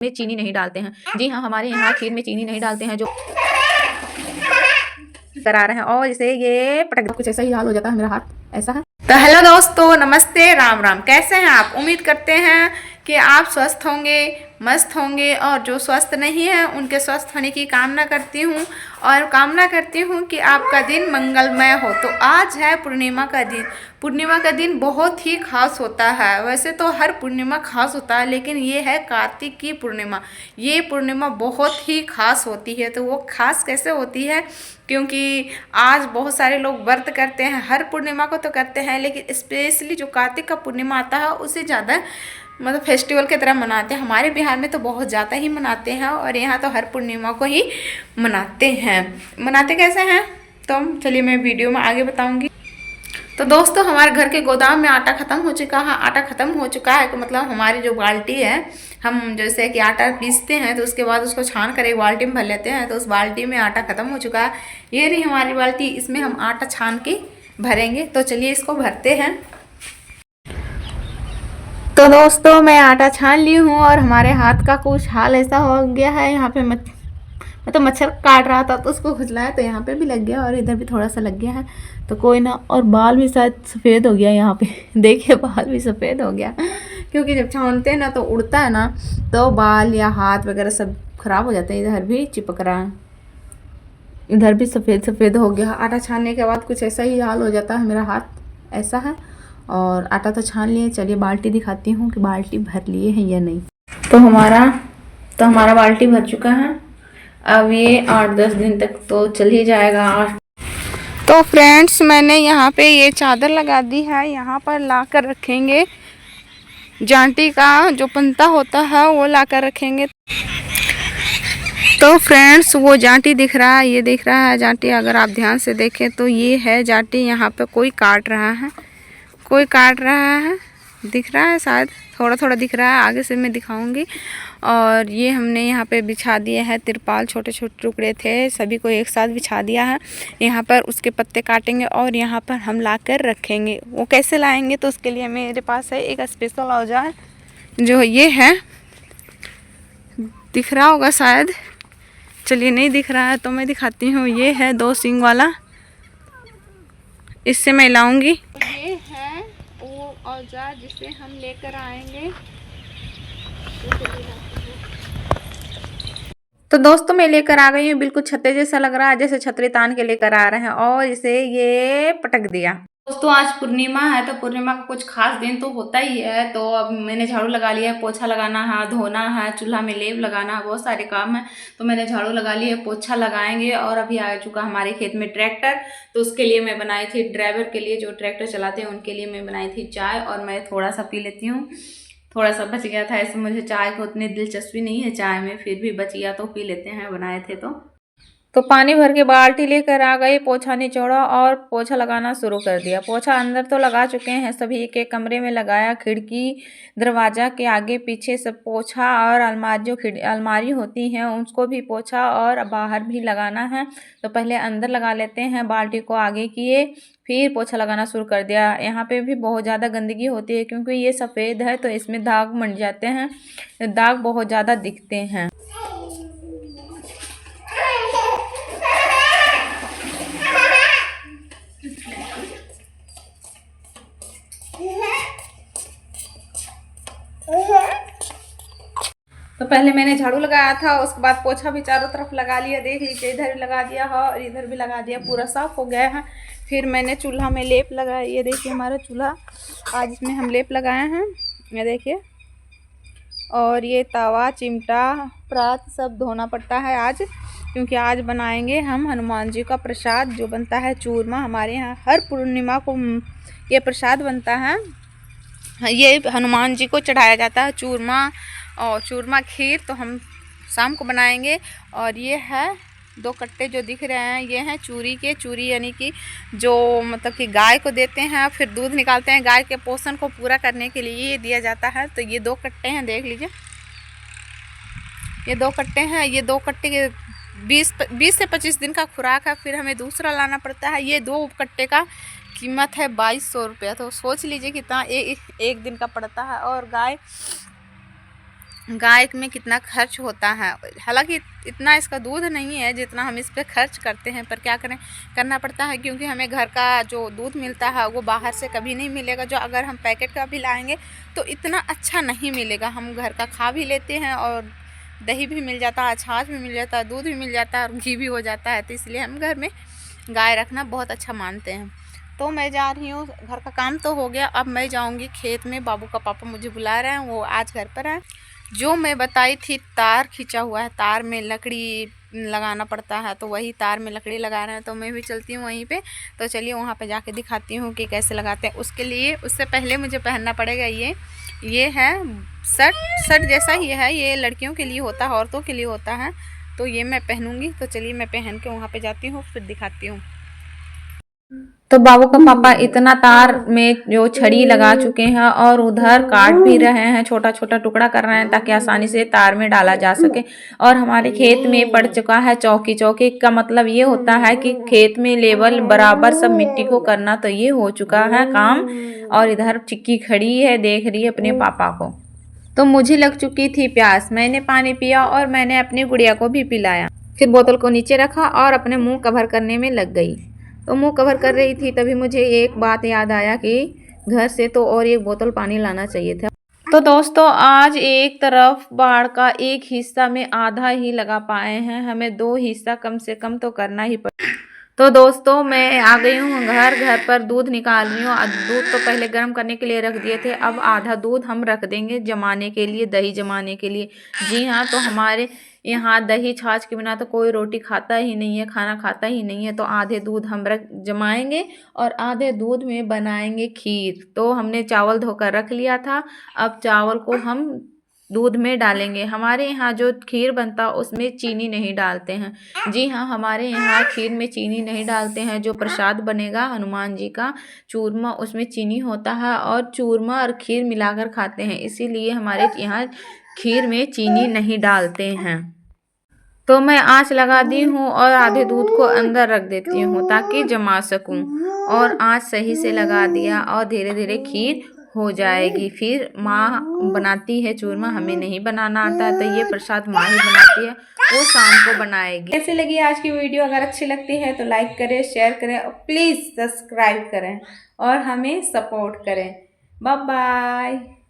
में चीनी नहीं डालते हैं। जी हाँ, हमारे यहाँ खीर में चीनी नहीं डालते हैं जो करा रहे हैं, और इसे ये पटक कुछ ऐसा ही हाल हो जाता है, मेरा हाथ ऐसा है। तो हेलो दोस्तों, नमस्ते, राम राम। कैसे हैं आप? उम्मीद करते हैं कि आप स्वस्थ होंगे, मस्त होंगे, और जो स्वस्थ नहीं है उनके स्वस्थ होने की कामना करती हूँ, और कामना करती हूँ कि आपका दिन मंगलमय हो। तो आज है पूर्णिमा का दिन। पूर्णिमा का दिन बहुत ही खास होता है। वैसे तो हर पूर्णिमा खास होता है, लेकिन ये है कार्तिक की पूर्णिमा। ये पूर्णिमा बहुत ही खास होती है। तो वो खास कैसे होती है? क्योंकि आज बहुत सारे लोग व्रत करते हैं। हर पूर्णिमा को तो करते हैं, लेकिन स्पेशली जो कार्तिक का पूर्णिमा आता है उसे ज़्यादा मतलब फेस्टिवल की तरह मनाते हैं। हमारे बिहार में तो बहुत ज़्यादा ही मनाते हैं, और यहाँ तो हर पूर्णिमा को ही मनाते हैं। मनाते कैसे हैं तो चलिए मैं वीडियो में आगे बताऊंगी। तो दोस्तों, हमारे घर के गोदाम में आटा ख़त्म हो चुका है। आटा ख़त्म हो चुका है तो मतलब हमारी जो बाल्टी है, हम जैसे कि आटा पीसते हैं तो उसके बाद उसको छान कर एक बाल्टी में भर लेते हैं। तो उस बाल्टी में आटा ख़त्म हो चुका है। ये रही हमारी बाल्टी, इसमें हम आटा छान के भरेंगे। तो चलिए इसको भरते हैं। तो दोस्तों, मैं आटा छान ली हूँ, और हमारे हाथ का कुछ हाल ऐसा हो गया है। यहाँ पे मैं तो मच्छर काट रहा था तो उसको खुजलाया, तो यहाँ पे भी लग गया और इधर भी थोड़ा सा लग गया है। तो कोई ना, और बाल भी शायद सफ़ेद हो गया यहाँ पे देखिए, बाल भी सफ़ेद हो गया, क्योंकि जब छानते हैं ना तो उड़ता है ना, तो बाल या हाथ वगैरह सब खराब हो जाते हैं। इधर भी चिपक रहा है, इधर भी सफ़ेद सफ़ेद हो गया। आटा छानने के बाद कुछ ऐसा ही हाल हो जाता है, मेरा हाथ ऐसा है। और आटा तो छान लिए। चलिए बाल्टी दिखाती हूँ कि बाल्टी भर लिए हैं या नहीं। तो हमारा बाल्टी भर चुका है। अब ये 8-10 दिन तक तो चल ही जाएगा। तो फ्रेंड्स, मैंने यहाँ पे ये चादर लगा दी है। यहाँ पर ला कर रखेंगे, जांटी का जो पंता होता है वो ला कर रखेंगे। तो फ्रेंड्स, वो जांटी दिख रहा है, ये दिख रहा है जांटी। अगर आप ध्यान से देखें तो ये है जांटी। यहाँ पे कोई काट रहा है, कोई काट रहा है, दिख रहा है शायद, थोड़ा थोड़ा दिख रहा है। आगे से मैं दिखाऊंगी। और ये हमने यहाँ पे बिछा दिया है तिरपाल। छोटे छोटे टुकड़े थे, सभी को एक साथ बिछा दिया है। यहाँ पर उसके पत्ते काटेंगे और यहाँ पर हम ला कर रखेंगे। वो कैसे लाएंगे? तो उसके लिए मेरे पास है एक स्पेशल औजार, जो ये है, दिख रहा होगा शायद। चलिए, नहीं दिख रहा है तो मैं दिखाती हूँ। ये है 2 सींग वाला, इससे मैं लाऊंगी। ये है वो औजार जिसे हम लेकर आएंगे। तो दोस्तों, मैं लेकर आ गई हूँ। बिल्कुल छतरी जैसा लग रहा है, जैसे छतरी तान के लेकर आ रहे हैं, और इसे ये पटक दिया। दोस्तों, आज पूर्णिमा है, तो पूर्णिमा का कुछ खास दिन तो होता ही है। तो अब मैंने झाड़ू लगा लिया है, पोछा लगाना है, धोना है, चूल्हा में लेप लगाना है, बहुत सारे काम है। तो मैंने झाड़ू लगा लिया है, पोछा लगाएंगे। और अभी आ चुका हमारे खेत में ट्रैक्टर। तो उसके लिए मैं बनाई थी, ड्राइवर के लिए, जो ट्रैक्टर चलाते हैं उनके लिए मैं बनाई थी चाय। और मैं थोड़ा सा पी लेती हूँ, थोड़ा सा बच गया था। ऐसे मुझे चाय को उतनी दिलचस्पी नहीं है चाय में, फिर भी बच गया तो पी लेते हैं, बनाए थे तो पानी भर के बाल्टी लेकर आ गई, पोछा निचोड़ा और पोछा लगाना शुरू कर दिया। पोछा अंदर तो लगा चुके हैं, सभी एक एक कमरे में लगाया। खिड़की दरवाजा के आगे पीछे सब पोछा, और अलमारी जो अलमारी होती हैं उसको भी पोछा, और बाहर भी लगाना है। तो पहले अंदर लगा लेते हैं, बाल्टी को आगे किए, फिर पोछा लगाना शुरू कर दिया। यहाँ पे भी बहुत ज़्यादा गंदगी होती है, क्योंकि ये सफ़ेद है तो इसमें दाग मंड जाते हैं, दाग बहुत ज़्यादा दिखते हैं। तो पहले मैंने झाड़ू लगाया था, उसके बाद पोछा भी चारों तरफ लगा लिया। देख लीजिए, इधर भी लगा दिया है और इधर भी लगा दिया, पूरा साफ हो गया है। फिर मैंने चूल्हा में लेप लगाया। ये देखिए हमारा चूल्हा, आज इसमें हम लेप लगाए हैं, ये देखिए। और ये तवा, चिमटा, परात सब धोना पड़ता है आज, क्योंकि आज बनाएंगे हम हनुमान जी का प्रसाद, जो बनता है चूरमा। हमारे यहाँ हर पूर्णिमा को ये प्रसाद बनता है। ये हनुमान जी को चढ़ाया जाता है, चूरमा और चूरमा खीर। तो हम शाम को बनाएंगे। और ये है 2 कट्टे जो दिख रहे हैं, ये हैं चूरी के। चूरी यानी कि जो मतलब कि गाय को देते हैं, फिर दूध निकालते हैं। गाय के पोषण को पूरा करने के लिए ये दिया जाता है। तो ये 2 कट्टे हैं, देख लीजिए, ये 2 कट्टे हैं। ये 2 कट्टे के 20 से 25 दिन का खुराक है। फिर हमें दूसरा लाना पड़ता है। ये 2 कट्टे का कीमत है 2200 रुपया। तो सोच लीजिए कितना एक दिन का पड़ता है। और गाय गाय में कितना खर्च होता है। हालांकि इतना इसका दूध नहीं है जितना हम इस पर खर्च करते हैं, पर क्या करें, करना पड़ता है, क्योंकि हमें घर का जो दूध मिलता है वो बाहर से कभी नहीं मिलेगा। जो अगर हम पैकेट का भी लाएंगे तो इतना अच्छा नहीं मिलेगा। हम घर का खा भी लेते हैं और दही भी मिल जाता है, छाछ भी मिल जाता है, दूध भी मिल जाता है और घी भी हो जाता है। तो इसलिए हम घर में गाय रखना बहुत अच्छा मानते हैं। तो मैं जा रही हूँ, घर का काम तो हो गया, अब मैं जाऊँगी खेत में। बाबू का पापा मुझे बुला रहे हैं, वो आज घर पर हैं। जो मैं बताई थी तार खींचा हुआ है, तार में लकड़ी लगाना पड़ता है, तो वही तार में लकड़ी लगा रहे हैं। तो मैं भी चलती हूँ वहीं पे। तो चलिए वहाँ पे जाके दिखाती हूँ कि कैसे लगाते हैं। उसके लिए उससे पहले मुझे पहनना पड़ेगा ये है शर्ट जैसा ही है, ये लड़कियों के लिए होता है, औरतों के लिए होता है। तो ये मैं पहनूंगी। तो चलिए मैं पहन के वहाँ पे जाती हूँ, फिर दिखाती हूँ। तो बाबू का पापा इतना तार में जो छड़ी लगा चुके हैं और उधर काट भी रहे हैं, छोटा छोटा टुकड़ा कर रहे हैं ताकि आसानी से तार में डाला जा सके। और हमारे खेत में पड़ चुका है चौकी। चौकी का मतलब ये होता है कि खेत में लेवल बराबर सब मिट्टी को करना। तो ये हो चुका है काम। और इधर चिक्की खड़ी है, देख रही है अपने पापा को। तो मुझे लग चुकी थी प्यास, मैंने पानी पिया और मैंने अपनी गुड़िया को भी पिलाया। फिर बोतल को नीचे रखा और अपने मुंह कवर करने में लग गई। तो मुंह कवर कर रही थी, तभी मुझे एक बात याद आया कि घर से तो और एक बोतल पानी लाना चाहिए था। तो दोस्तों आज एक तरफ बाढ़ का एक हिस्सा में आधा ही लगा पाए हैं, हमें 2 हिस्सा कम से कम तो करना ही पड़ेगा। तो दोस्तों मैं आ गई हूँ घर पर दूध निकाल रही हूँ। दूध तो पहले गर्म करने के लिए रख दिए थे, अब आधा दूध हम रख देंगे जमाने के लिए, दही जमाने के लिए। जी हाँ, तो हमारे यहाँ दही छाछ के बिना तो कोई रोटी खाता ही नहीं है, खाना खाता ही नहीं है। तो आधे दूध हम जमाएंगे और आधे दूध में बनाएंगे खीर। तो हमने चावल धोकर रख लिया था, अब चावल को हम दूध में डालेंगे। हमारे यहाँ जो खीर बनता है उसमें चीनी नहीं डालते हैं। जी हाँ, हमारे यहाँ खीर में चीनी नहीं डालते हैं। जो प्रसाद बनेगा हनुमान जी का चूरमा, उसमें चीनी होता है और चूरमा और खीर मिलाकर खाते हैं, इसीलिए हमारे यहाँ खीर में चीनी नहीं डालते हैं। तो मैं आँच लगा दी हूँ और आधे दूध को अंदर रख देती हूँ ताकि जमा सकूँ। और आँच सही से लगा दिया और धीरे धीरे खीर हो जाएगी। फिर माँ बनाती है चूरमा, हमें नहीं बनाना आता है, तो ये प्रसाद माँ ही बनाती है, वो शाम को बनाएगी। कैसे लगी आज की वीडियो? अगर अच्छी लगती है तो लाइक करें, शेयर करें और प्लीज़ सब्सक्राइब करें और हमें सपोर्ट करें। Bye bye.